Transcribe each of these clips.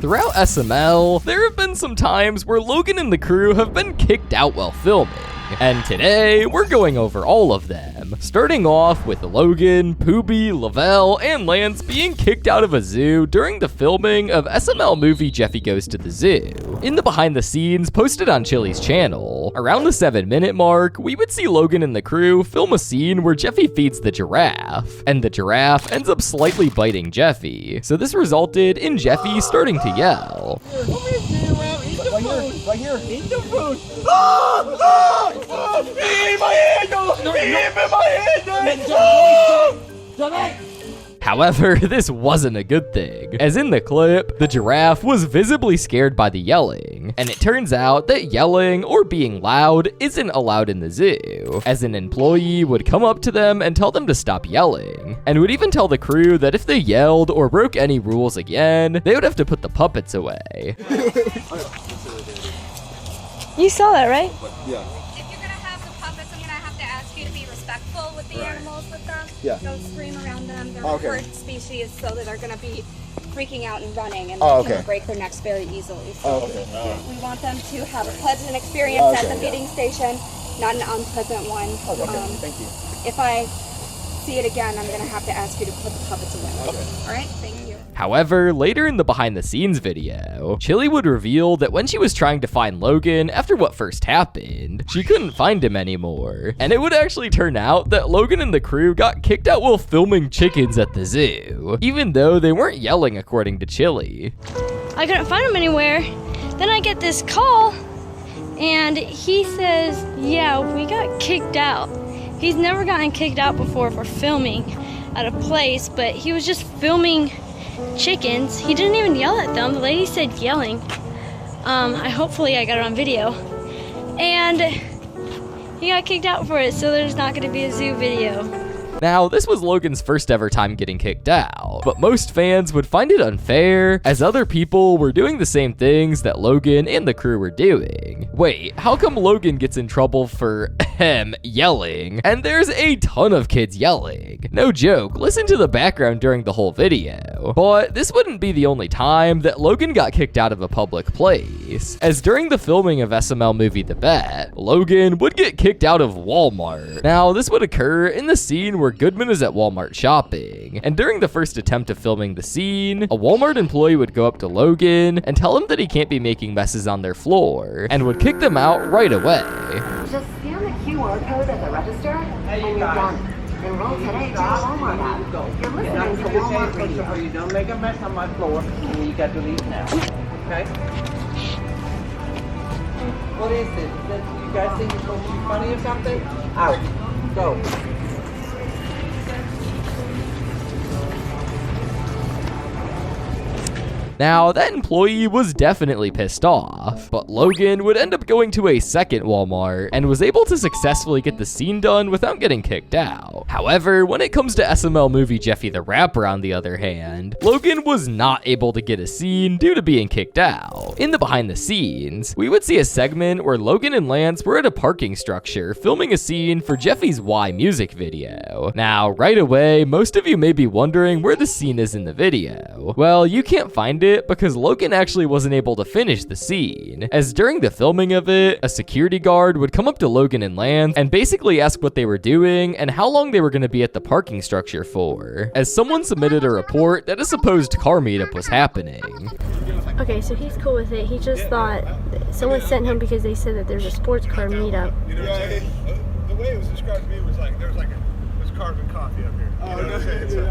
Throughout SML, there have been some times where Logan and the crew have been kicked out while filming, and today we're going over all of them, starting off with Logan, Poobie, Lavelle, and Lance being kicked out of a zoo during the filming of SML movie Jeffy Goes to the Zoo. In the behind the scenes posted on Chili's channel, around the 7-minute mark, we would see Logan and the crew film a scene where Jeffy feeds the giraffe, and the giraffe ends up slightly biting Jeffy, so this resulted in Jeffy starting to yell. Right here. Eat the food. In my hand, in my hand. However, this wasn't a good thing, as in the clip, the giraffe was visibly scared by the yelling, and it turns out that yelling or being loud isn't allowed in the zoo, as an employee would come up to them and tell them to stop yelling, and would even tell the crew that if they yelled or broke any rules again, they would have to put the puppets away. You saw that, right? Yeah. If you're gonna have the puppets, I'm gonna have to ask you to be respectful with the animals with them. Yeah. Don't scream around them. They're Oh, a okay. herd species, so that they're gonna be freaking out and running, and Oh, they okay. can break their necks very easily. So Oh, okay. we want them to have a pleasant experience Oh, at okay, the feeding station, not an unpleasant one. Okay, thank you. If I see it again, I'm gonna have to ask you to put the puppets away. Okay. All right. Thank you. However, later in the behind the scenes video, Chili would reveal that when she was trying to find Logan after what first happened, she couldn't find him anymore. And it would actually turn out that Logan and the crew got kicked out while filming chickens at the zoo, even though they weren't yelling according to Chili. I couldn't find him anywhere. Then I get this call, and he says, yeah, we got kicked out. He's never gotten kicked out before for filming at a place, but he was just filming chickens. He didn't even yell at them. The lady said yelling. Hopefully I got it on video. And he got kicked out for it, so there's not going to be a zoo video. Now, this was Logan's first ever time getting kicked out, but most fans would find it unfair, as other people were doing the same things that Logan and the crew were doing. Wait, how come Logan gets in trouble for, yelling? And there's a ton of kids yelling. No joke, listen to the background during the whole video. But this wouldn't be the only time that Logan got kicked out of a public place, as during the filming of SML movie The Bet, Logan would get kicked out of Walmart. Now, this would occur in the scene where Goodman is at Walmart shopping, and during the first attempt of filming the scene, a Walmart employee would go up to Logan and tell him that he can't be making messes on their floor, and would kick them out right away. Just scan the QR code at the register, and you're done. Enroll today to the Walmart app. You're listening to Walmart Radio. So you don't make a mess on my floor, and you got to leave now. Okay? What is it? You guys think you're supposed to be funny or something? Out. Go. Now, that employee was definitely pissed off, but Logan would end up going to a second Walmart and was able to successfully get the scene done without getting kicked out. However, when it comes to SML movie Jeffy the Rapper, on the other hand, Logan was not able to get a scene due to being kicked out. In the behind the scenes, we would see a segment where Logan and Lance were at a parking structure filming a scene for Jeffy's Why music video. Now, right away, most of you may be wondering where the scene is in the video. Well, you can't find it because Logan actually wasn't able to finish the scene, as during the filming of it, a security guard would come up to Logan and Lance and basically ask what they were doing and how long they were going to be at the parking structure for, as someone submitted a report that a supposed car meetup was happening. Okay, so he's cool with it. He just thought someone sent him because they said that there's a sports car meetup. You know what I'm saying? The way it was described to me was like there was carbon coffee up here. You know what I'm saying? So,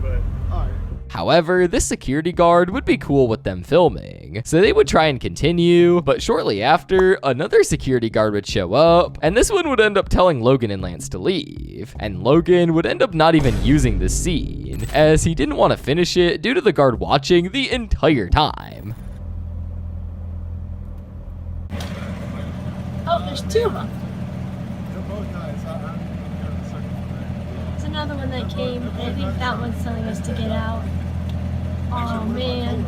but all right. However, this security guard would be cool with them filming, so they would try and continue, but shortly after, another security guard would show up, and this one would end up telling Logan and Lance to leave, and Logan would end up not even using the scene, as he didn't want to finish it due to the guard watching the entire time. Oh, there's two of them. They're both nice. I don't even know the second one. There's another one that came, and I think that one's telling us to get out. Oh, man.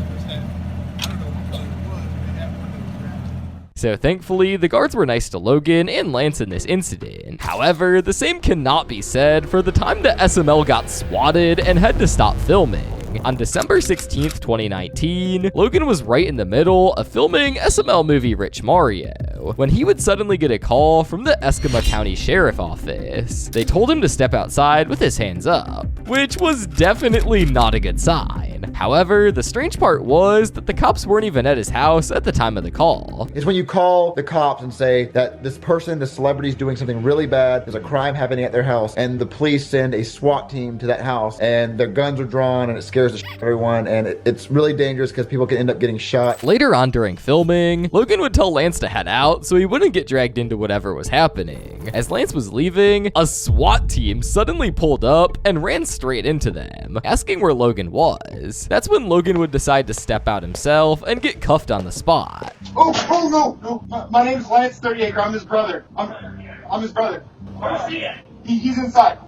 So thankfully, the guards were nice to Logan and Lance in this incident. However, the same cannot be said for the time that SML got swatted and had to stop filming. On December 16th, 2019, Logan was right in the middle of filming SML movie Rich Mario when he would suddenly get a call from the Escambia County Sheriff Office. They told him to step outside with his hands up, which was definitely not a good sign. However, the strange part was that the cops weren't even at his house at the time of the call. Is when you call the cops and say that this person, this celebrity, is doing something really bad, there's a crime happening at their house, and the police send a SWAT team to that house, and their guns are drawn, and it scares the shit out of everyone, and it's really dangerous because people can end up getting shot. Later on during filming, Logan would tell Lance to head out so he wouldn't get dragged into whatever was happening. As Lance was leaving, a SWAT team suddenly pulled up and ran straight into them, asking where Logan was. That's when Logan would decide to step out himself and get cuffed on the spot. No. My name's Lance 38. I'm his brother. I'm his brother. Where's he at? He's inside.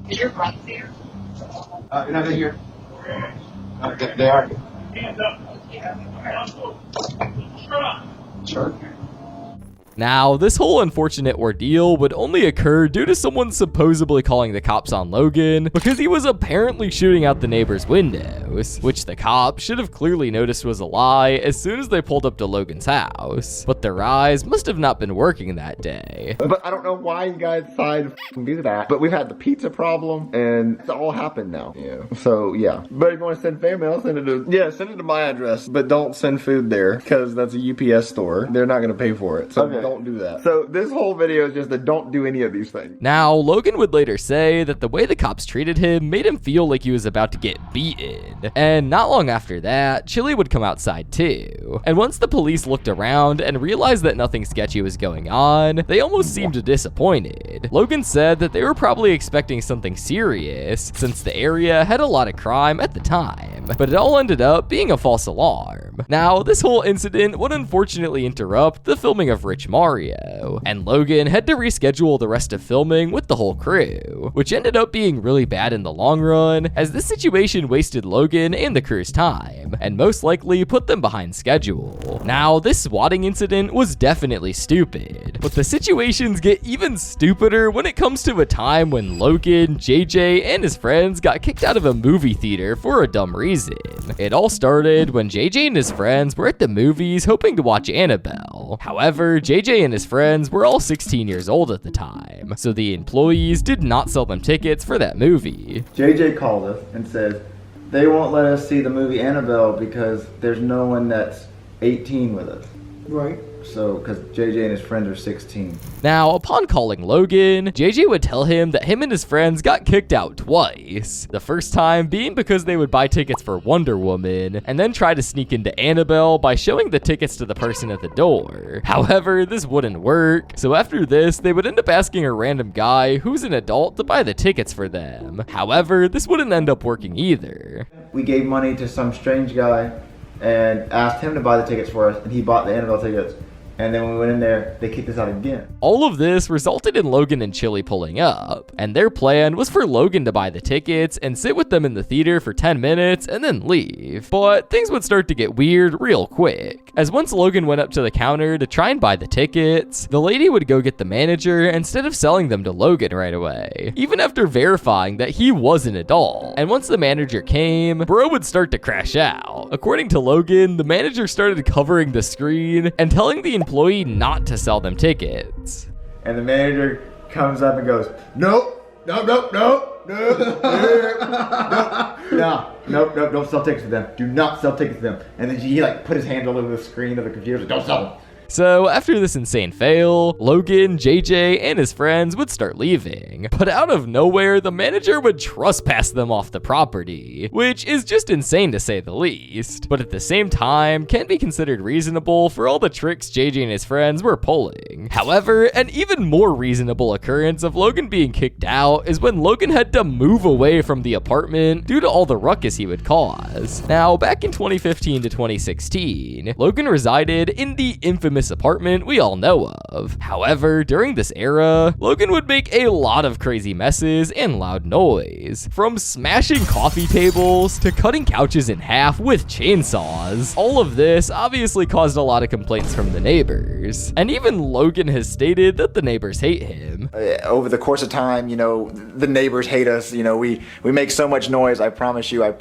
Is your brother here? No, they're here. They are. Hands up. Sure. Now, this whole unfortunate ordeal would only occur due to someone supposedly calling the cops on Logan because he was apparently shooting out the neighbor's windows, which the cops should have clearly noticed was a lie as soon as they pulled up to Logan's house. But their eyes must have not been working that day. But I don't know why you guys decided to do that. But we've had the pizza problem, and it's all happened now. Yeah. So, yeah. But if you want to send fan mail, send it to... Yeah, send it to my address. But don't send food there, because that's a UPS store. They're not going to pay for it. So don't do that. So this whole video is just that don't do any of these things. Now, Logan would later say that the way the cops treated him made him feel like he was about to get beaten. And not long after that, Chili would come outside too. And once the police looked around and realized that nothing sketchy was going on, they almost seemed disappointed. Logan said that they were probably expecting something serious since the area had a lot of crime at the time, but it all ended up being a false alarm. Now, this whole incident would unfortunately interrupt the filming of Rich Mario, and Logan had to reschedule the rest of filming with the whole crew, which ended up being really bad in the long run, as this situation wasted Logan and the crew's time, and most likely put them behind schedule. Now, this swatting incident was definitely stupid, but the situations get even stupider when it comes to a time when Logan, JJ, and his friends got kicked out of a movie theater for a dumb reason. It all started when JJ and his friends were at the movies hoping to watch Annabelle. However, JJ and his friends were all 16 years old at the time, so the employees did not sell them tickets for that movie. JJ called us and said they won't let us see the movie Annabelle because there's no one that's 18 with us. Right. So, because JJ and his friends are 16. Now, upon calling Logan, JJ would tell him that him and his friends got kicked out twice. The first time being because they would buy tickets for Wonder Woman, and then try to sneak into Annabelle by showing the tickets to the person at the door. However, this wouldn't work, so after this, they would end up asking a random guy who's an adult to buy the tickets for them. However, this wouldn't end up working either. We gave money to some strange guy and asked him to buy the tickets for us, and he bought the Annabelle tickets. And then when we went in there, they kicked us out again. All of this resulted in Logan and Chili pulling up, and their plan was for Logan to buy the tickets and sit with them in the theater for 10 minutes and then leave. But things would start to get weird real quick, as once Logan went up to the counter to try and buy the tickets, the lady would go get the manager instead of selling them to Logan right away, even after verifying that he was an adult. And once the manager came, bro would start to crash out. According to Logan, the manager started covering the screen and telling the employee not to sell them tickets. And the manager comes up and goes, nope, don't sell tickets to them. Do not sell tickets to them. And then he like put his hand all over the screen of the computer, like, don't sell them. So after this insane fail, Logan, JJ, and his friends would start leaving. But out of nowhere, the manager would trespass them off the property, which is just insane to say the least. But at the same time, can be considered reasonable for all the tricks JJ and his friends were pulling. However, an even more reasonable occurrence of Logan being kicked out is when Logan had to move away from the apartment due to all the ruckus he would cause. Now, back in 2015 to 2016, Logan resided in the infamous infamous apartment we all know of. However, during this era, Logan would make a lot of crazy messes and loud noise. From smashing coffee tables to cutting couches in half with chainsaws. All of this obviously caused a lot of complaints from the neighbors. And even Logan has stated that the neighbors hate him. Over the course of time, the neighbors hate us. We make so much noise. I promise you, they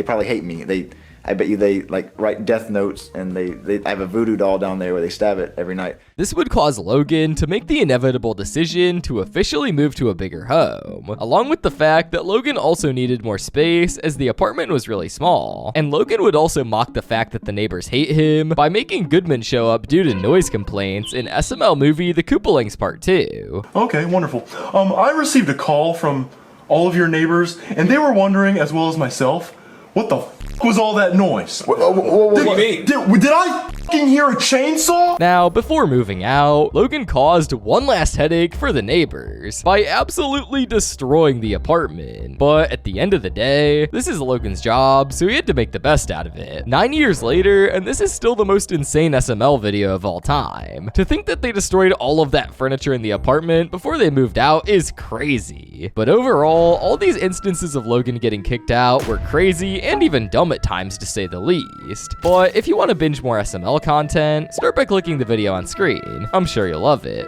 probably hate me. I bet you they like write death notes, and they have a voodoo doll down there where they stab it every night. This would cause Logan to make the inevitable decision to officially move to a bigger home, along with the fact that Logan also needed more space as the apartment was really small. And Logan would also mock the fact that the neighbors hate him by making Goodman show up due to noise complaints in SML movie The Koopalings Part 2. Okay, wonderful. I received a call from all of your neighbors, and they were wondering, as well as myself, what the was all that noise? What do you mean? Did I fucking hear a chainsaw? Now, before moving out, Logan caused one last headache for the neighbors by absolutely destroying the apartment. But at the end of the day, this is Logan's job, so he had to make the best out of it. 9 years later, and this is still the most insane SML video of all time. To think that they destroyed all of that furniture in the apartment before they moved out is crazy. But overall, all these instances of Logan getting kicked out were crazy and even dumb at times, to say the least. But if you want to binge more SML content, start by clicking the video on screen. I'm sure you'll love it.